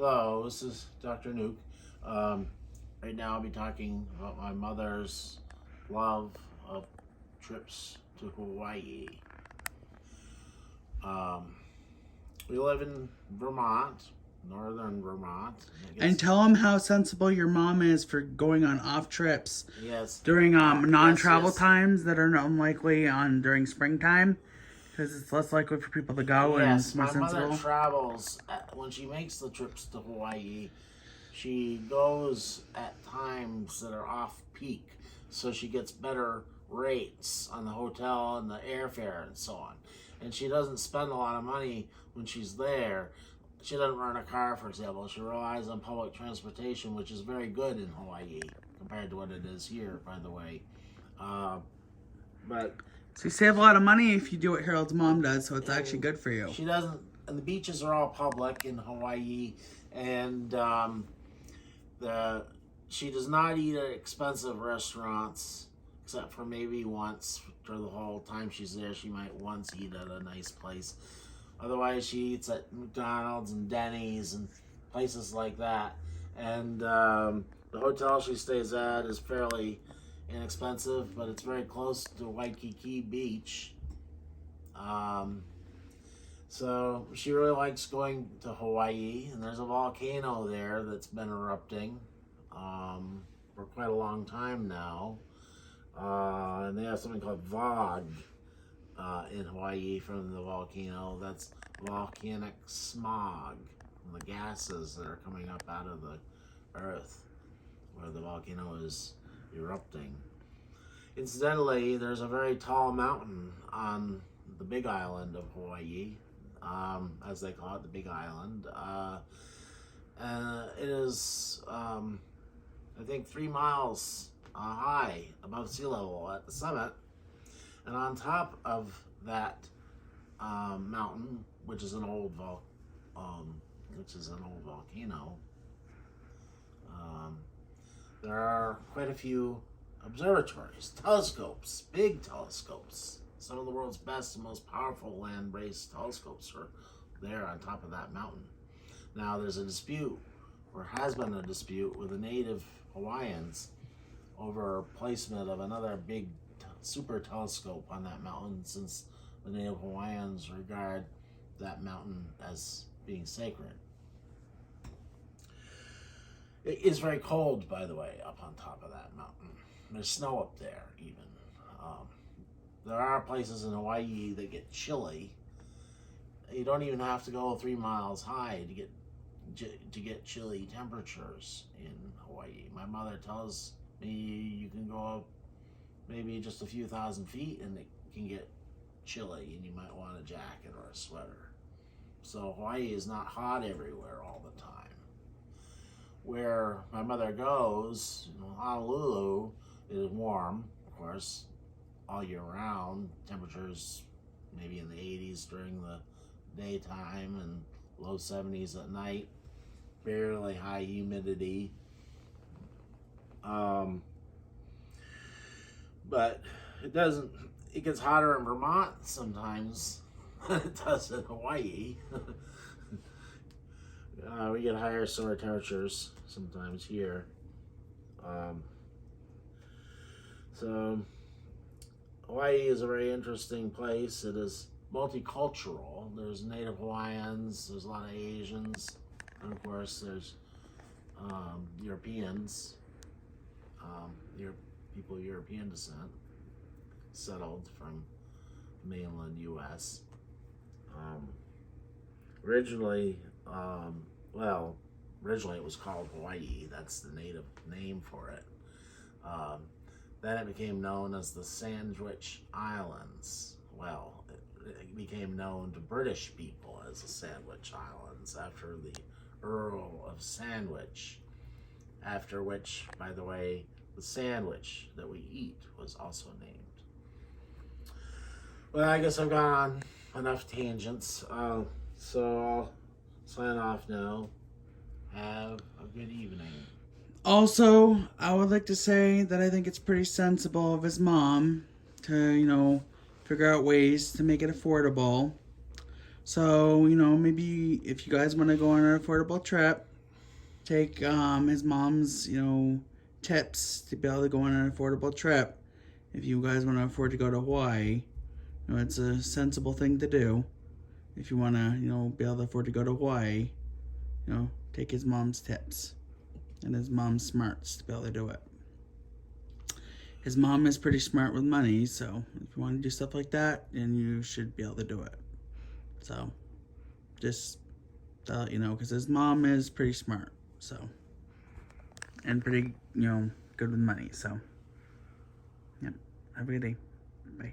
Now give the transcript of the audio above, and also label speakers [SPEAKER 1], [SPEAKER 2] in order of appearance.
[SPEAKER 1] Hello, this is Dr. Nuke. Um, right now, I'll be talking about my mother's love of trips to Hawaii. Um, we live in Vermont, northern Vermont.
[SPEAKER 2] And tell them how sensible your mom is for going on off trips
[SPEAKER 1] Yes,
[SPEAKER 2] during non-travel
[SPEAKER 1] yes,
[SPEAKER 2] times that are unlikely on during springtime, because it's less likely for people to go and it's
[SPEAKER 1] yes.
[SPEAKER 2] more
[SPEAKER 1] My mother
[SPEAKER 2] sensible.
[SPEAKER 1] travels when she makes the trips to Hawaii. She goes at times that are off peak, so she gets better rates on the hotel and the airfare and so on. And she doesn't spend a lot of money when she's there. She doesn't rent a car, for example. She relies on public transportation, which is very good in Hawaii compared to what it is here, by the way. Uh, but
[SPEAKER 2] So you save a lot of money if you do what Harold's mom does, so it's actually good for you.
[SPEAKER 1] she doesn't, and the beaches are all public in Hawaii, and the she does not eat at expensive restaurants, except for maybe once for the whole time she's there. She might once eat at a nice place. Otherwise, she eats at McDonald's and Denny's and places like that. And the hotel she stays at is fairly inexpensive, but it's very close to Waikiki Beach. Um, so she really likes going to Hawaii, and there's a volcano there that's been erupting for quite a long time now. And they have something called VOG in Hawaii from the volcano. That's volcanic smog, the gases that are coming up out of the earth where the volcano is erupting. Incidentally, there's a very tall mountain on the Big Island of Hawaii, as they call it, the Big Island. It is, I think, 3 miles high above sea level at the summit. And on top of that mountain, which is an old volcano, there are quite a few observatories, telescopes, big telescopes. Some of the world's best and most powerful land-based telescopes are there on top of that mountain. Now there's a dispute, or has been a dispute, with the native Hawaiians over placement of another big super telescope on that mountain, since the native Hawaiians regard that mountain as being sacred. It is very cold, by the way, up on top of that mountain. There's snow up there, even. There are places in Hawaii that get chilly. You don't even have to go 3 miles high to get chilly temperatures in Hawaii. My mother tells me you can go up maybe just a few thousand feet and it can get chilly, and you might want a jacket or a sweater. So Hawaii is not hot everywhere all the time. Where my mother goes, Honolulu, is warm, of course, all year round. Temperatures maybe in the 80s during the daytime and low 70s at night. Fairly high humidity. But it gets hotter in Vermont sometimes than it does in Hawaii. We get higher summer temperatures sometimes here. So Hawaii is a very interesting place. It is multicultural. There's native Hawaiians, there's a lot of Asians, and of course there's Europeans, people of European descent, settled from mainland U.S. Originally, originally it was called Hawaii. That's the native name for it. Then it became known as the Sandwich Islands. Well, it became known to British people as the Sandwich Islands after the Earl of Sandwich, after which, by the way, the sandwich that we eat was also named. Well, I guess I've gone on enough tangents, so I'll sign off now. Have a good evening.
[SPEAKER 2] Also, I would like to say that I think it's pretty sensible of his mom to, figure out ways to make it affordable So, maybe if you guys want to go on an affordable trip, take his mom's, tips to be able to go on an affordable trip. If you guys want to afford to go to Hawaii, it's a sensible thing to do. If you want to, be able to afford to go to Hawaii, take his mom's tips and his mom's smarts to be able to do it. His mom is pretty smart with money, so if you want to do stuff like that, then you should be able to do it. So, just because his mom is pretty smart, so, and pretty, good with money, so, yep. Have a good day. Bye.